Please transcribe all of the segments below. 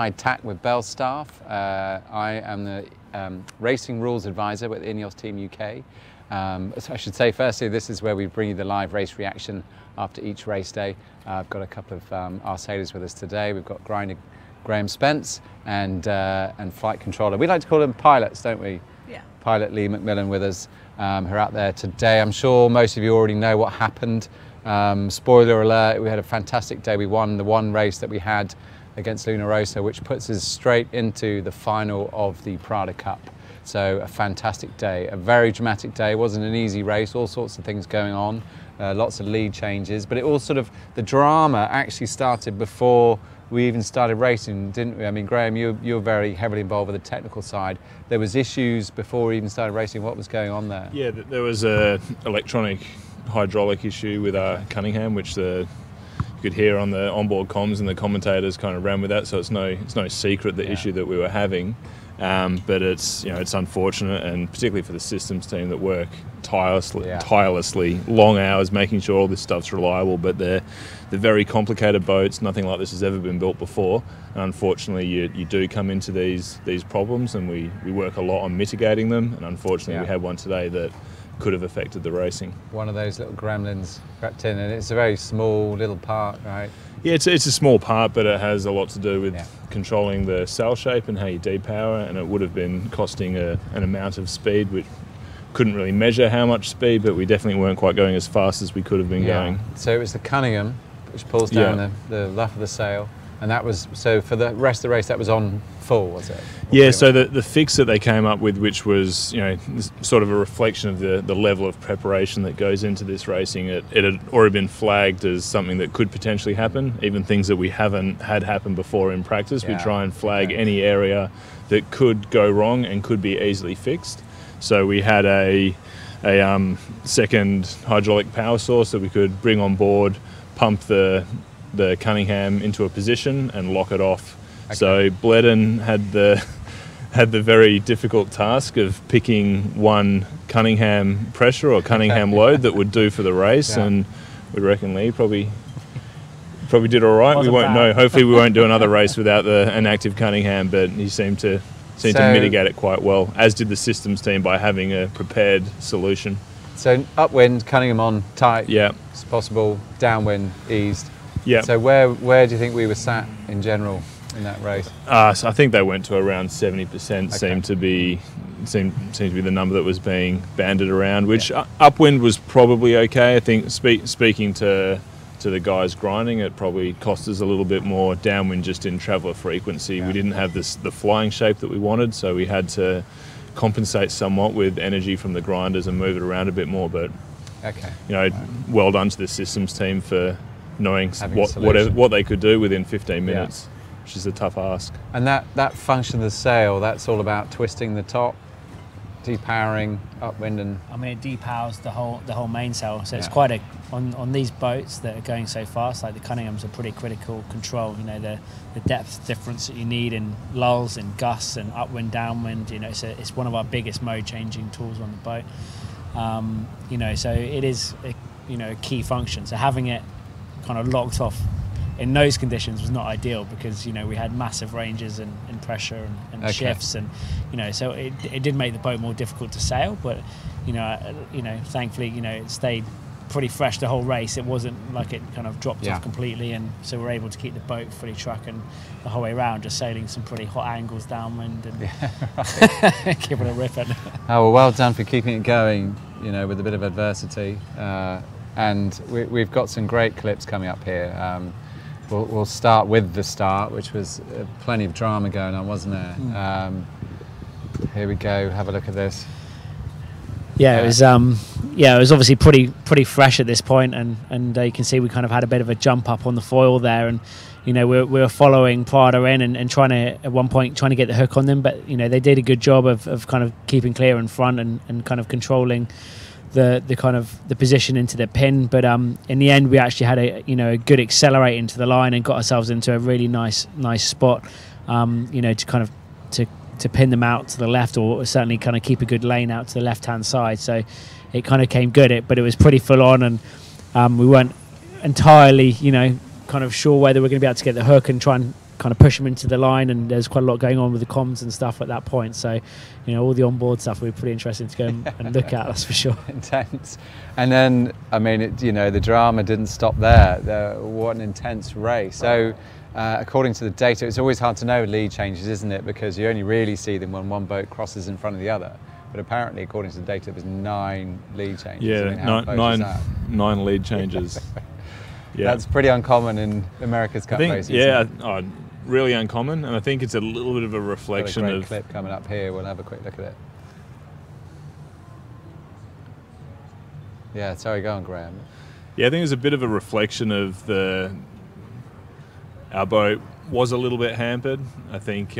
Tack with Bell staff. I am the Racing Rules Advisor with INEOS Team UK. So I should say firstly, this is where we bring you the live race reaction after each race day. I've got a couple of our sailors with us today. We've got Graeme, Spence and flight controller. We like to call them pilots, don't we? Yeah. Pilot Leigh McMillan with us, who are out there today. I'm sure most of you already know what happened. Spoiler alert, we had a fantastic day. We won the one race that we had against Luna Rossa, which puts us straight into the final of the PRADA Cup. So a fantastic day, a very dramatic day. It wasn't an easy race, all sorts of things going on, lots of lead changes, but it all sort of, the drama actually started before we even started racing, didn't we? I mean, Graeme, you're very heavily involved with the technical side. There was issues before we even started racing. What was going on there? Yeah, there was a electronic hydraulic issue with our Cunningham, which you could hear on the onboard comms, and the commentators kind of ran with that. So it's no secret the issue that we were having, but it's unfortunate, and particularly for the systems team that work tirelessly, long hours making sure all this stuff's reliable. But they're very complicated boats. Nothing like this has ever been built before, and unfortunately you do come into these problems, and we work a lot on mitigating them. And unfortunately we had one today that could have affected the racing. One of those little gremlins crept in, and it's a very small little part, right? Yeah, it's a small part, but it has a lot to do with controlling the sail shape and how you depower, and it would have been costing an amount of speed, which couldn't really measure how much speed, but we definitely weren't quite going as fast as we could have been going. So it was the Cunningham which pulls down the luff of the sail, and that was, so for the rest of the race that was on full, was it? Yeah, so the fix that they came up with, which was sort of a reflection of the level of preparation that goes into this racing, it had already been flagged as something that could potentially happen, even things that we haven't had happen before in practice. We try and flag any area that could go wrong and could be easily fixed. So we had a second hydraulic power source that we could bring on board, pump the Cunningham into a position and lock it off. So Bledden had the very difficult task of picking one Cunningham pressure or Cunningham load that would do for the race, and we reckon Leigh probably did all right. We won't know. Hopefully we won't do another race without an active Cunningham, but he seemed to mitigate it quite well, as did the systems team by having a prepared solution. So upwind, Cunningham on tight, it's possible, downwind eased. Yeah. So where do you think we were sat in general in that race? So I think they went to around 70%. Seemed to be the number that was being banded around. Which upwind was probably okay. I think speaking to the guys grinding, it probably cost us a little bit more. Downwind just in traveller frequency. We didn't have the flying shape that we wanted, so we had to compensate somewhat with energy from the grinders and move it around a bit more. But well done to the systems team for knowing what they could do within 15 minutes, which is a tough ask. And that function of the sail, that's all about twisting the top, depowering, upwind, and I mean, it depowers the whole mainsail. So it's quite on these boats that are going so fast, like the Cunningham's a pretty critical control. The depth difference that you need in lulls and gusts and upwind, downwind. It's one of our biggest mode changing tools on the boat. So it is a key function. So having it kind of locked off in those conditions was not ideal, because we had massive ranges and pressure and shifts, and so it did make the boat more difficult to sail. But thankfully it stayed pretty fresh the whole race. It wasn't like it kind of dropped off completely, and so we're able to keep the boat fully trucking the whole way around, just sailing some pretty hot angles downwind and giving it a rip. Oh well done for keeping it going, with a bit of adversity. And we've got some great clips coming up here. We'll start with the start, which was plenty of drama going on, wasn't there? Here we go. Have a look at this. Yeah, it was. It was obviously pretty fresh at this point, and you can see we kind of had a bit of a jump up on the foil there, and we were following PRADA in and trying to, at one point, trying to get the hook on them, but they did a good job of kind of keeping clear in front and kind of controlling the kind of the position into the pin. But in the end we actually had a good accelerate into the line and got ourselves into a really nice spot, to kind of to pin them out to the left, or certainly kind of keep a good lane out to the left hand side. So it kind of came good, but it was pretty full on, and we weren't entirely kind of sure whether we're going to be able to get the hook and try and kind of push them into the line, and there's quite a lot going on with the comms and stuff at that point. So, you know, all the onboard stuff will be pretty interesting to go and look at, that's for sure. Intense. And then, I mean, you know, the drama didn't stop there. What an intense race. So, according to the data, it's always hard to know lead changes, isn't it? Because you only really see them when one boat crosses in front of the other. But apparently, according to the data, it was 9 lead changes. Yeah, I mean, 9 lead changes. Yeah. That's pretty uncommon in America's Cup racing. Yeah, really uncommon, and I think it's a little bit of a reflection got a great of clip coming up here. We'll have a quick look at it. Yeah, sorry, go on, Graeme. Yeah, I think it's a bit of a reflection of our boat was a little bit hampered. I think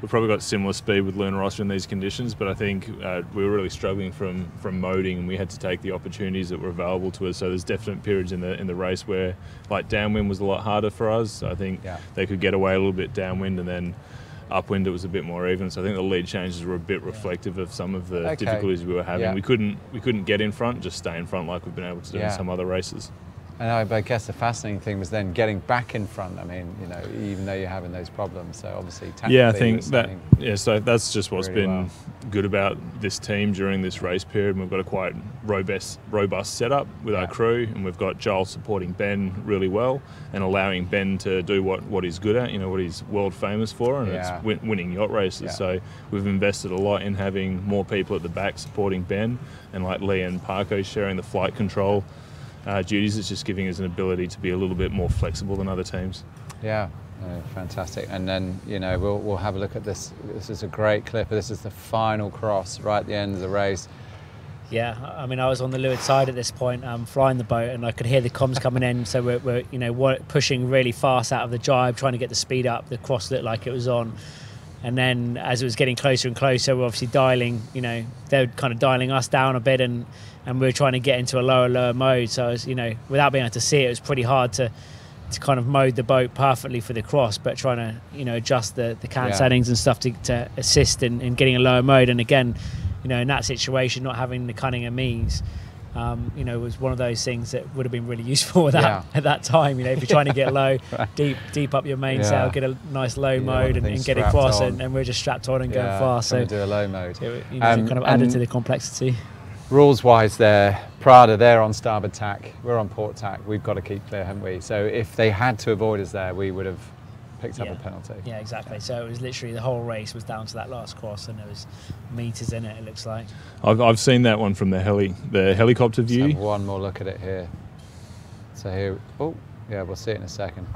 we've probably got similar speed with Luna Rossa in these conditions, but I think we were really struggling from moding, and we had to take the opportunities that were available to us. So there's definite periods in the race where, like, downwind was a lot harder for us. I think they could get away a little bit downwind, and then upwind it was a bit more even. So I think the lead changes were a bit reflective of some of the difficulties we were having. Yeah. We couldn't get in front, just stay in front like we've been able to do in some other races. And I guess the fascinating thing was then getting back in front. I mean, you know, even though you're having those problems, so obviously tactically. Yeah, I think so that's just what's really been good about this team during this race period. We've got a quite robust setup with our crew, and we've got Joel supporting Ben really well and allowing Ben to do what he's good at, you know, what he's world famous for, and it's winning yacht races. Yeah. So we've invested a lot in having more people at the back supporting Ben, and like Leigh and Parko sharing the flight control duties. It's just giving us an ability to be a little bit more flexible than other teams. Yeah, fantastic. And then, you know, we'll have a look at this. This is a great clip. This is the final cross right at the end of the race. Yeah, I mean, I was on the leeward side at this point, flying the boat, and I could hear the comms coming in. So we're you know, pushing really fast out of the jibe, trying to get the speed up. The cross looked like it was on. And then as it was getting closer and closer, we're obviously dialing, you know, they were kind of dialing us down a bit, and we were trying to get into a lower mode. So, I was, you know, without being able to see it, it was pretty hard to kind of mode the boat perfectly for the cross, but trying to, you know, adjust the cam settings and stuff to assist in getting a lower mode. And again, you know, in that situation, not having the Cunningham ease, you know, was one of those things that would have been really useful at that time. You know, if you're trying to get low, deep up your mainsail, get a nice low mode and get across, and we're just strapped on and going fast. So do a low mode. It, you know, it kind of added to the complexity. Rules-wise there, PRADA, they're on starboard tack, we're on port tack. We've got to keep clear, haven't we? So if they had to avoid us there, we would have picked up a penalty. Yeah, exactly. So it was literally the whole race was down to that last cross, and there was meters in it, it looks like. I've seen that one from the helicopter view. Let's have one more look at it here. So here, oh, yeah, we'll see it in a second.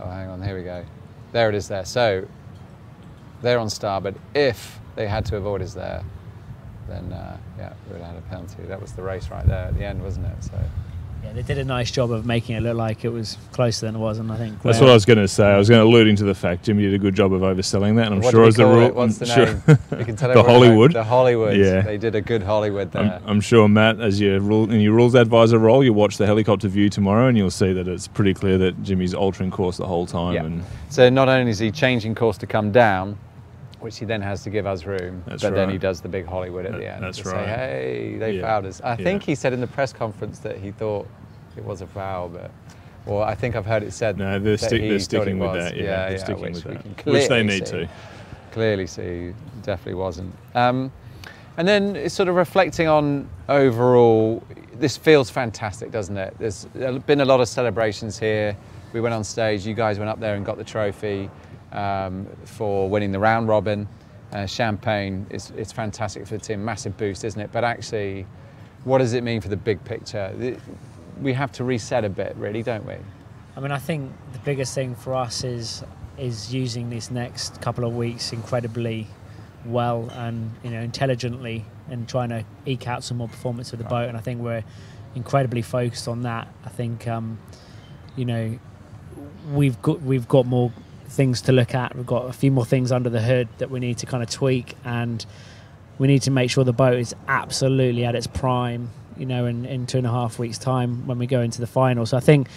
Oh, hang on, here we go. There it is there. So they're on starboard. If they had to avoid us there, then we would have had a penalty. That was the race right there at the end, wasn't it? So yeah, they did a nice job of making it look like it was closer than it was, and I think that's what I was going to say. I was alluding to the fact Jimmy did a good job of overselling that, and I'm sure as the rule. What's the name? You can tell the Hollywood. The Hollywood. Yeah, they did a good Hollywood there. I'm sure, Matt, as in your rules advisor role, you'll watch the helicopter view tomorrow, and you'll see that it's pretty clear that Jimmy's altering course the whole time. Yeah. And so not only is he changing course to come down, which he then has to give us room, then he does the big Hollywood at the end. That's to right. Say, hey, they fouled us. I think he said in the press conference that he thought it was a foul, but I think I've heard it said. No, they're sticking with that. Yeah, they're sticking with that, which they need to. Clearly see, definitely wasn't. And then it's sort of reflecting on overall, this feels fantastic, doesn't it? There's been a lot of celebrations here. We went on stage, you guys went up there and got the trophy for winning the round robin. Champagne, it's fantastic for the team, massive boost, isn't it? But actually, what does it mean for the big picture? We have to reset a bit, really, don't we? I mean, I think the biggest thing for us is using these next couple of weeks incredibly well and, you know, intelligently, and trying to eke out some more performance of the boat. And I think we're incredibly focused on that. I think, you know, we've got more things to look at. We've got a few more things under the hood that we need to kind of tweak, and we need to make sure the boat is absolutely at its prime, you know, in 2.5 weeks' time when we go into the final. So I think,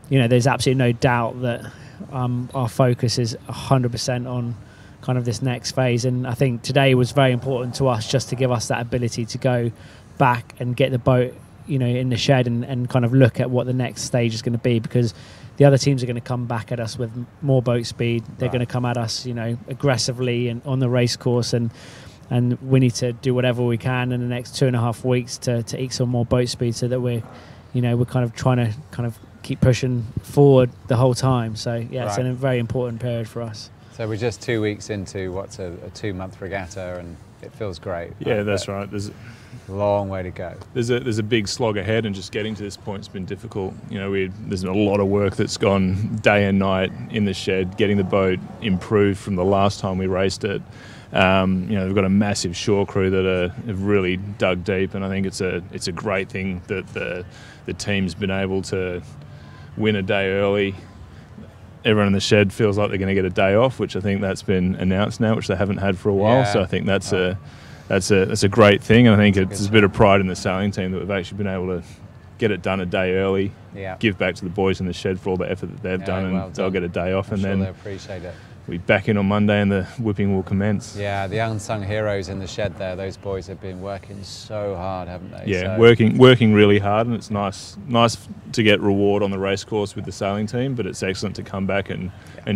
you know, there's absolutely no doubt that our focus is 100% on kind of this next phase. And I think today was very important to us, just to give us that ability to go back and get the boat, you know, in the shed and kind of look at what the next stage is going to be, because the other teams are going to come back at us with more boat speed. They're Right. going to come at us, you know, aggressively and on the race course, and we need to do whatever we can in the next 2.5 weeks to eke some more boat speed, so that we're kind of trying to keep pushing forward the whole time. So yeah, it's Right. a very important period for us. So we're just 2 weeks into what's a 2-month regatta, and it feels great. Yeah, that's right. There's a long way to go. There's a big slog ahead, and just getting to this point has been difficult. You know, there's a lot of work that's gone day and night in the shed, getting the boat improved from the last time we raced it. You know, we've got a massive shore crew that have really dug deep, and I think it's a great thing that the team's been able to win a day early. Everyone in the shed feels like they're going to get a day off, which I think that's been announced now, which they haven't had for a while. Yeah. So I think that's a great thing, and I think it's a bit of pride in the sailing team that we've actually been able to get it done a day early. Yeah. Give back to the boys in the shed for all the effort that they've done, and well they'll done. get a day off, I'm and sure then they appreciate it. we'll be back in on Monday and the whipping will commence. Yeah, the unsung heroes in the shed there. Those boys have been working so hard, haven't they? Yeah, So, working really hard, and it's nice to get reward on the race course with the sailing team, but it's excellent to come back and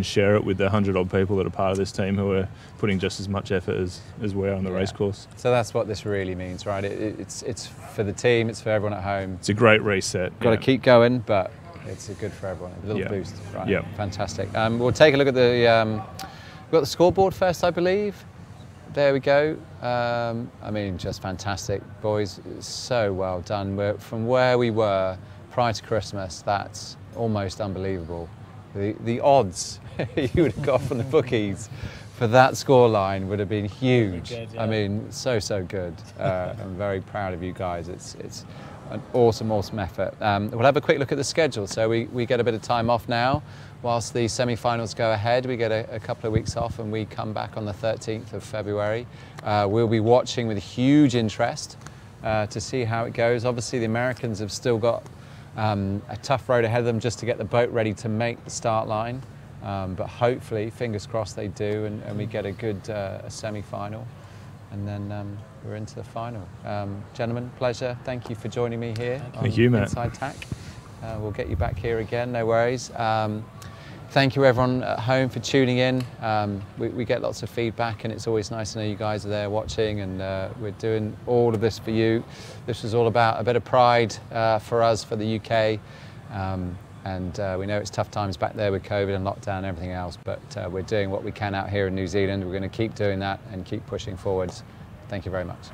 share it with the 100-odd people that are part of this team who are putting just as much effort as we are on the race course. So that's what this really means, right? It's for the team, it's for everyone at home. It's a great reset. Got to keep going, but it's good for everyone. A little Yeah. boost, right? Yeah. Fantastic. We'll take a look at the we've got the scoreboard first, I believe. There we go. I mean, just fantastic, boys. So well done. From where we were prior to Christmas, that's almost unbelievable. The odds you would have got from the bookies for that scoreline would have been huge. Good, yeah. I mean, so good. I'm very proud of you guys. It's an awesome effort. We'll have a quick look at the schedule. So we get a bit of time off now. Whilst the semi-finals go ahead, we get a couple of weeks off, and we come back on the 13th of February. We'll be watching with huge interest to see how it goes. Obviously, the Americans have still got a tough road ahead of them just to get the boat ready to make the start line. But hopefully, fingers crossed, they do, and we get a good semi-final. And then we're into the final. Gentlemen, pleasure. Thank you for joining me here on Thank you, Matt. Inside Tack. We'll get you back here again, no worries. Thank you everyone at home for tuning in. We get lots of feedback, and it's always nice to know you guys are there watching, and we're doing all of this for you. This was all about a bit of pride for us, for the UK. And we know it's tough times back there with COVID and lockdown and everything else, but we're doing what we can out here in New Zealand. We're going to keep doing that and keep pushing forwards. Thank you very much.